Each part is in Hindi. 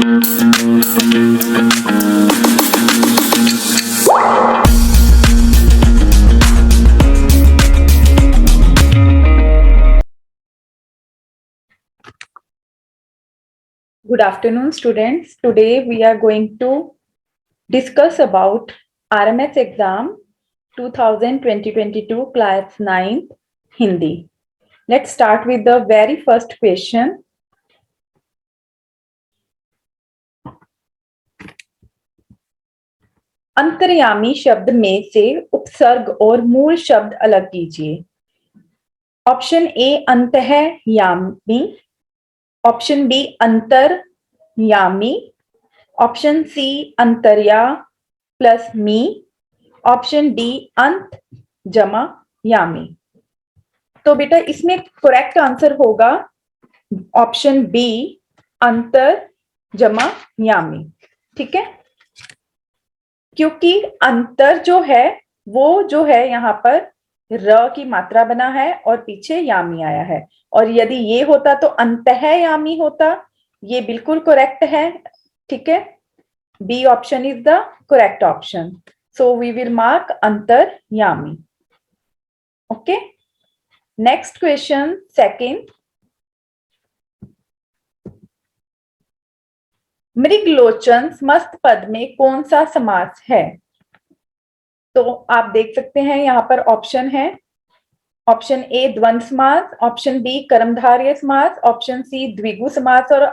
Good afternoon, students. Today we are going to discuss about RMS exam 2020-22 class 9th Hindi. Let's start with the very first question. अंतर्यामी शब्द में से उपसर्ग और मूल शब्द अलग कीजिए. ऑप्शन ए अंतःयामी, ऑप्शन बी अंतर्यामी, ऑप्शन सी अंतर्या प्लस मी, ऑप्शन डी अंत जमा यामी. तो बेटा इसमें करेक्ट आंसर होगा ऑप्शन बी अंतर जमा यामी. ठीक है, क्योंकि अंतर जो है वो जो है यहाँ पर र की मात्रा बना है और पीछे यामी आया है, और यदि ये होता तो अंतःयामी होता. ये बिल्कुल करेक्ट है. ठीक है, B option is the correct option. So we will mark अंतर्यामी. Okay, next question second. मृगलोचन समस्त पद में कौन सा समास है? तो आप देख सकते हैं यहाँ पर ऑप्शन है. ऑप्शन ए द्वंद्व समास, ऑप्शन बी कर्मधारय समास, ऑप्शन सी द्विगु समास और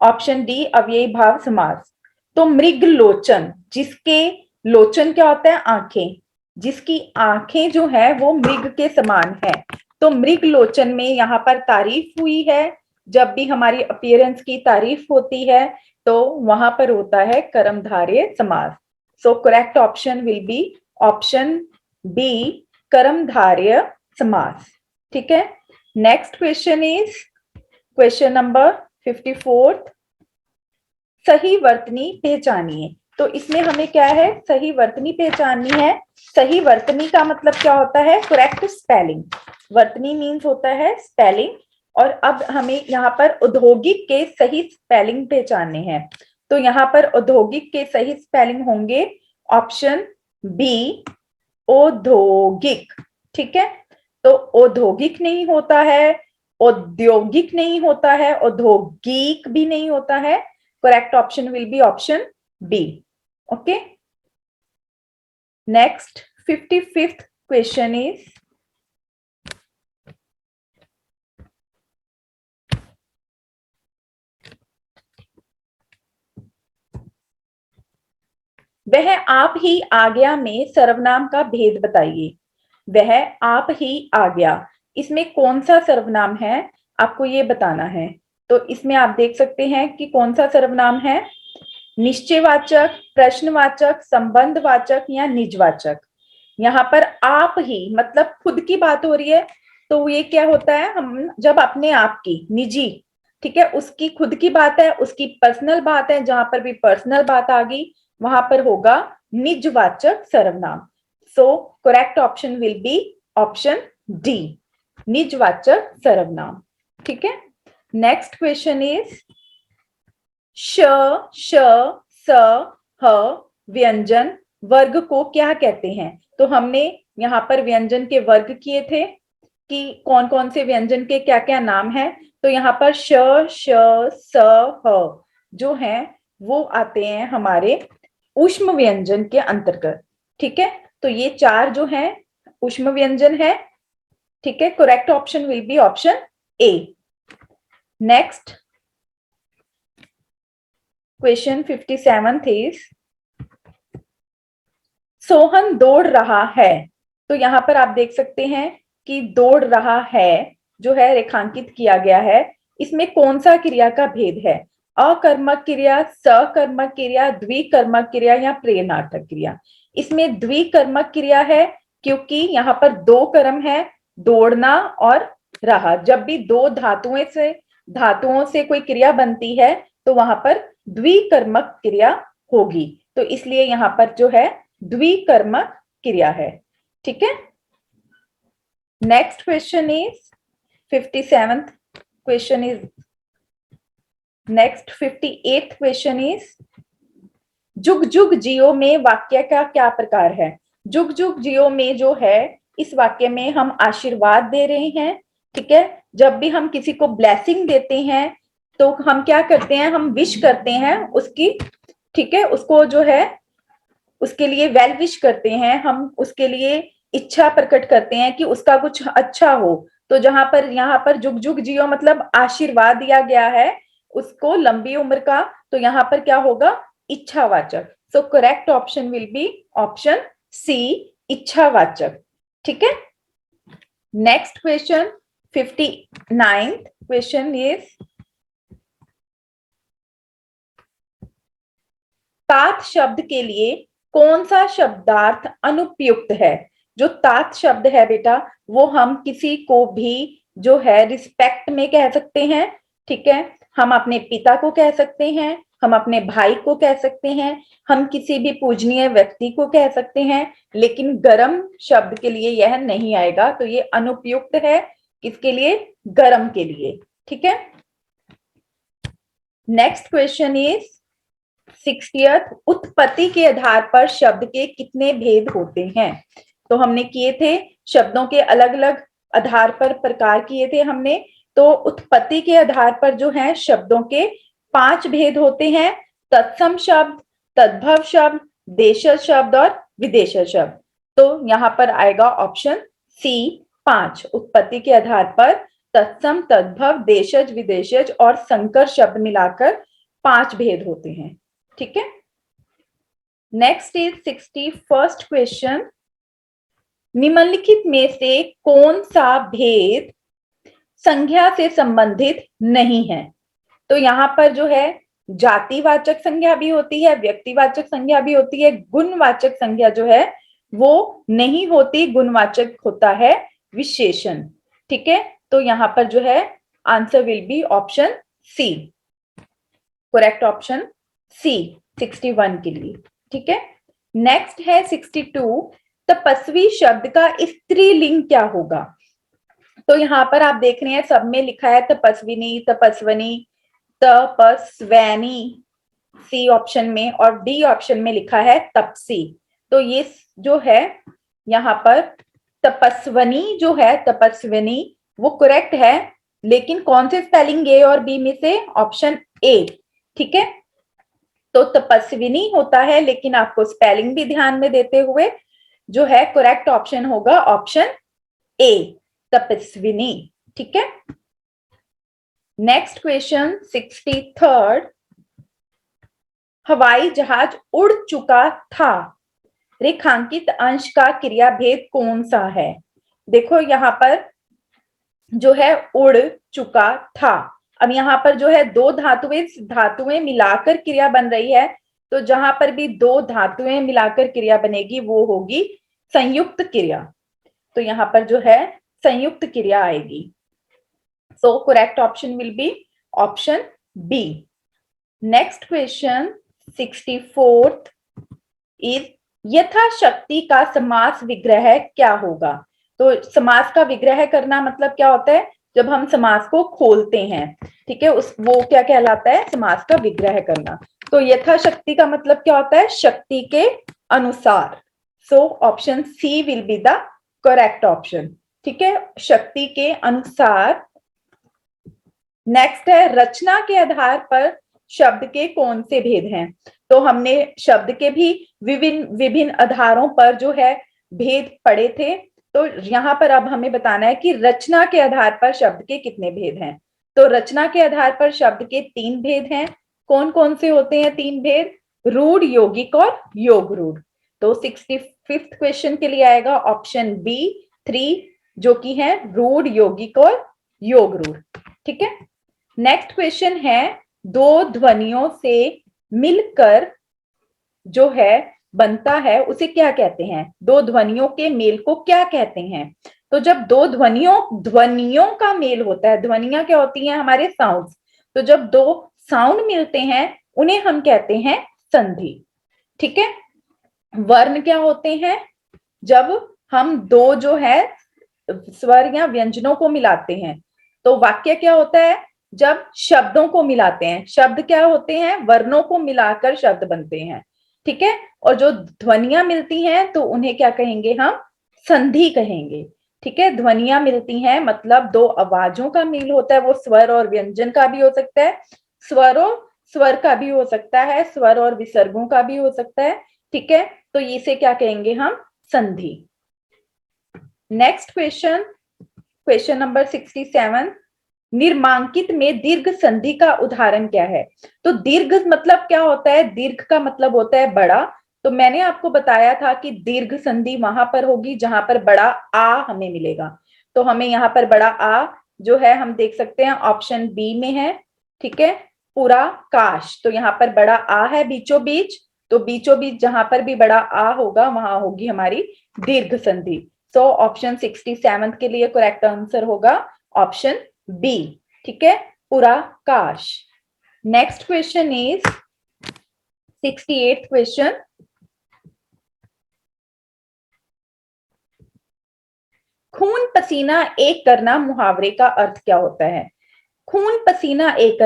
ऑप्शन डी अव्ययी भाव समास. तो मृगलोचन, जिसके लोचन क्या होता है? आंखें. जिसकी आंखें जो है वो मृग के समान है. तो मृगलोचन में यहाँ पर तारीफ हुई है. जब भी हमारी अपीयरेंस की तारीफ होती है तो वहां पर होता है कर्मधारय समास. So correct option will be option B कर्मधारय समास. ठीक है, next question is question number 54. सही वर्तनी पहचानिए. तो इसमें हमें क्या है? सही वर्तनी पहचाननी है. सही वर्तनी का मतलब क्या होता है? Correct spelling. वर्तनी मीन्स होता है स्पेलिंग, और अब हमें यहाँ पर औद्योगिक के सही स्पेलिंग पहचानने हैं. तो यहाँ पर औद्योगिक के सही स्पेलिंग होंगे ऑप्शन बी औद्योगिक. ठीक है, तो औद्योगिक नहीं होता है, औद्योगिक नहीं होता है, औद्योगिक भी नहीं होता है. Correct option will be option B. Okay, next 55th question is वह आप ही आ गया में सर्वनाम का भेद बताइए. वह आप ही आ गया, इसमें कौन सा सर्वनाम है आपको ये बताना है. तो इसमें आप देख सकते हैं कि कौन सा सर्वनाम है. निश्चयवाचक, प्रश्नवाचक, संबंधवाचक या निजवाचक. यहाँ पर आप ही मतलब खुद की बात हो रही है, तो ये क्या होता है? हम जब अपने आप की निजी, ठीक है, उसकी खुद की बात है, उसकी पर्सनल बात है, जहां पर भी पर्सनल बात आ गई वहां पर होगा निजवाचक सर्वनाम. So correct option will be option D निजवाचक सर्वनाम. ठीक है, नेक्स्ट क्वेश्चन इज श, श, स, ह व्यंजन वर्ग को क्या कहते हैं? तो हमने यहाँ पर व्यंजन के वर्ग किए थे कि कौन कौन से व्यंजन के क्या क्या नाम है. तो यहाँ पर श, श, स, ह जो हैं वो आते हैं हमारे ऊष्म व्यंजन के अंतर्गत. ठीक है, तो ये चार जो हैं ऊष्म व्यंजन है. ठीक है, correct option will be option A. Next question 57th is Sohan दौड़ रहा है. तो यहाँ पर आप देख सकते हैं कि दौड़ रहा है जो है रेखांकित किया गया है. इसमें कौन सा क्रिया का भेद है? अकर्मक क्रिया, सकर्मक क्रिया, द्विकर्मक क्रिया या प्रेरणार्थक क्रिया. इसमें द्विकर्मक क्रिया है क्योंकि यहाँ पर दो कर्म है, दौड़ना और रहा. जब भी दो धातुओं से कोई क्रिया बनती है तो वहां पर द्विकर्मक क्रिया होगी. तो इसलिए यहाँ पर जो है द्विकर्मक क्रिया है. ठीक है, next question is 57th question is next 58th question is जुग जुग जियो में वाक्य का क्या प्रकार है? जुग जुग जियो में जो है, इस वाक्य में हम आशीर्वाद दे रहे हैं, ठीक है। जब भी हम किसी को ब्लेसिंग देते हैं तो हम क्या करते हैं, हम विश करते हैं उसकी, ठीक है, उसको जो है उसके लिए वेल विश करते हैं, हम उसके लिए इच्छा प्रकट करते हैं कि उसका कुछ अच्छा हो। तो जहां पर यहाँ पर जुग जुग जियो मतलब आशीर्वाद दिया गया है उसको लंबी उम्र का, तो यहाँ पर क्या होगा, इच्छावाचक। So correct option will be option C, इच्छावाचक, ठीक है। Next question 59th question is तात शब्द के लिए कौन सा शब्दार्थ अनुपयुक्त है? जो तात शब्द है बेटा, वो हम किसी को भी जो है रिस्पेक्ट में कह सकते हैं, ठीक है। हम अपने पिता को कह सकते हैं, हम अपने भाई को कह सकते हैं, हम किसी भी पूजनीय व्यक्ति को कह सकते हैं, लेकिन गरम शब्द के लिए यह नहीं आएगा। तो ये अनुपयुक्त है किसके लिए? गरम के लिए, ठीक है। नेक्स्ट क्वेश्चन इज 60th उत्पत्ति के आधार पर शब्द के कितने भेद होते हैं? तो हमने किए थे, शब्दों के अलग अलग आधार पर प्रकार किए थे हमने। तो उत्पत्ति के आधार पर जो है शब्दों के 5 भेद होते हैं, तत्सम शब्द, तद्भव शब्द, देशज शब्द और विदेशज शब्द। तो यहाँ पर आएगा ऑप्शन सी 5। उत्पत्ति के आधार पर तत्सम, तद्भव, देशज, विदेशज और संकर शब्द मिलाकर 5 भेद होते हैं, ठीक है। नेक्स्ट इज 61st क्वेश्चन, निम्नलिखित में से कौन सा भेद संज्ञा से संबंधित नहीं है? तो यहाँ पर जो है जातिवाचक संज्ञा भी होती है, व्यक्तिवाचक संज्ञा भी होती है, गुणवाचक संज्ञा जो है वो नहीं होती, गुणवाचक होता है विशेषण, ठीक है। तो यहाँ पर जो है answer will be option C, correct option C 61 के लिए, ठीक है। नेक्स्ट है 62, तपस्वी शब्द का स्त्रीलिंग क्या होगा? तो यहाँ पर आप देख रहे हैं सब में लिखा है तपस्विनी, तपस्वनी, तपस्वैनी सी ऑप्शन में, और डी ऑप्शन में लिखा है तपसी। तो ये जो है यहाँ पर तपस्वनी जो है, तपस्विनी वो करेक्ट है, लेकिन कौन से स्पेलिंग ए और बी में से? ऑप्शन ए, ठीक है। तो तपस्विनी होता है, लेकिन आपको स्पेलिंग भी ध्यान में देते हुए जो है करेक्ट ऑप्शन होगा ऑप्शन ए, तपस्विनी, ठीक है। नेक्स्ट क्वेश्चन 63rd, हवाई जहाज उड़ चुका था, रेखांकित अंश का क्रिया भेद कौन सा है? देखो यहाँ पर जो है उड़ चुका था, अब यहाँ पर जो है दो धातुएं मिलाकर क्रिया बन रही है, तो जहां पर भी दो धातुएं मिलाकर क्रिया बनेगी वो होगी संयुक्त क्रिया। तो यहाँ पर जो है संयुक्त क्रिया आएगी। So correct option will be option B. Next question 64th is यथाशक्ति का समास विग्रह क्या होगा? तो समास का विग्रह करना मतलब क्या होता है? जब हम समास को खोलते हैं, ठीक है, उस वो क्या कहलाता है? समास का विग्रह करना। तो यथाशक्ति का मतलब क्या होता है? शक्ति के अनुसार। So option C will be the correct option, ठीक है, शक्ति के अनुसार। नेक्स्ट है रचना के आधार पर शब्द के कौन से भेद हैं? तो हमने शब्द के भी विभिन्न आधारों पर जो है भेद पढ़े थे, तो यहाँ पर अब हमें बताना है कि रचना के आधार पर शब्द के कितने भेद हैं। तो रचना के आधार पर शब्द के 3 भेद हैं। कौन कौन से होते हैं 3 भेद? रूढ़, यौगिक और योग रूढ़। तो 65th क्वेश्चन के लिए आएगा ऑप्शन बी 3, जो कि है रूढ़, यौगिक और योग रूढ़, ठीक है। नेक्स्ट क्वेश्चन है दो ध्वनियों से मिलकर जो है बनता है उसे क्या कहते हैं? दो ध्वनियों के मेल को क्या कहते हैं? तो जब दो ध्वनियों का मेल होता है, ध्वनियां क्या होती हैं? हमारे साउंड्स। तो जब दो साउंड मिलते हैं उन्हें हम कहते हैं संधि, ठीक है। वर्ण क्या होते हैं? जब हम दो जो है स्वर या व्यंजनों को मिलाते हैं, तो वाक्य क्या होता है? जब शब्दों को मिलाते हैं, शब्द क्या होते हैं, वर्णों को मिलाकर शब्द बनते हैं, ठीक है। और जो ध्वनियां मिलती हैं तो उन्हें क्या कहेंगे, हम संधि कहेंगे, ठीक है। ध्वनियां मिलती हैं मतलब दो आवाजों का मेल होता है, वो स्वर और व्यंजन का भी हो सकता है, स्वर का भी हो सकता है, स्वर और विसर्गों का भी हो सकता है, ठीक है। तो इसे क्या कहेंगे हम, संधि। नेक्स्ट क्वेश्चन, क्वेश्चन नंबर 67, निर्मांकित में दीर्घ संधि का उदाहरण क्या है। तो दीर्घ मतलब क्या होता है, दीर्घ का मतलब होता है बड़ा। तो मैंने आपको बताया था कि दीर्घ संधि वहां पर होगी जहां पर बड़ा आ हमें मिलेगा। तो हमें यहाँ पर बड़ा आ जो है हम देख सकते हैं ऑप्शन बी में है, ठीक है। पूरा काश, तो यहाँ पर बड़ा आ है बीचों बीच, तो बीचों बीच जहां पर भी बड़ा आ होगा वहां होगी हमारी दीर्घ संधि। सो ऑप्शन 67 के लिए करेक्ट आंसर होगा ऑप्शन बी, ठीक है, पूरा काश। Next question is 68th question, खून पसीना एक करना मुहावरे का अर्थ क्या होता है। खून पसीना एक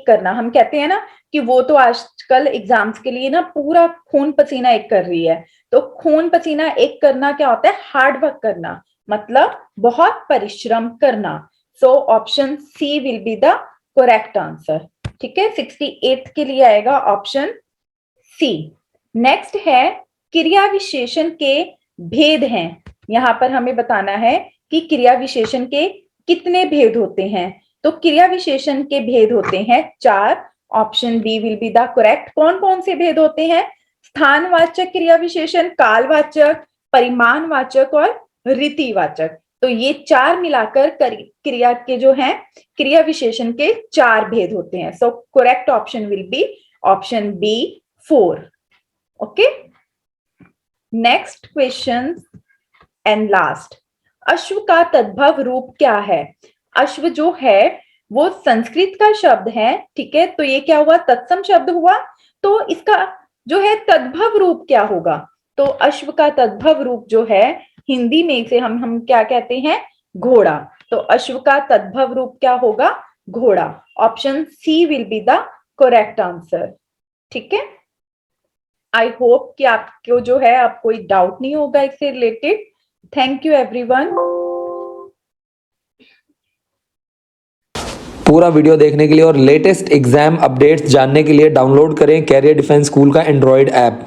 करना हम कहते हैं ना कि वो तो आजकल एग्जाम्स के लिए ना पूरा खून पसीना एक कर रही है। तो खून पसीना एक करना क्या होता है, हार्ड वर्क करना, मतलब बहुत परिश्रम करना। So option C will be the correct answer, ठीक है। 68 के लिए आएगा ऑप्शन सी। नेक्स्ट है क्रिया विशेषण के भेद हैं। यहां पर हमें बताना है कि क्रिया विशेषण के कितने भेद होते हैं। तो क्रिया विशेषण के भेद होते हैं 4। Option B will be the correct. कौन कौन से भेद होते हैं, स्थानवाचक क्रिया विशेषण, कालवाचक, परिमाणवाचक और रीतिवाचक। तो ये 4 मिलाकर क्रिया के जो हैं क्रिया विशेषण के 4 भेद होते हैं। So correct option will be option B 4। Okay, next question and last, अश्व का तद्भव रूप क्या है। अश्व जो है वो संस्कृत का शब्द है, ठीक है। तो ये क्या हुआ, तत्सम शब्द हुआ। तो इसका जो है तद्भव रूप क्या होगा, तो अश्व का तद्भव रूप जो है हिंदी में इसे हम क्या कहते हैं, घोड़ा। तो अश्व का तद्भव रूप क्या होगा, घोड़ा। Option C will be the correct answer, ठीक है। आई होप कि आपको जो है आप कोई डाउट नहीं होगा इससे रिलेटेड। Thank you everyone. पूरा वीडियो देखने के लिए और लेटेस्ट एग्जाम अपडेट्स जानने के लिए डाउनलोड करें कैरियर डिफेंस स्कूल का एंड्रॉयड ऐप।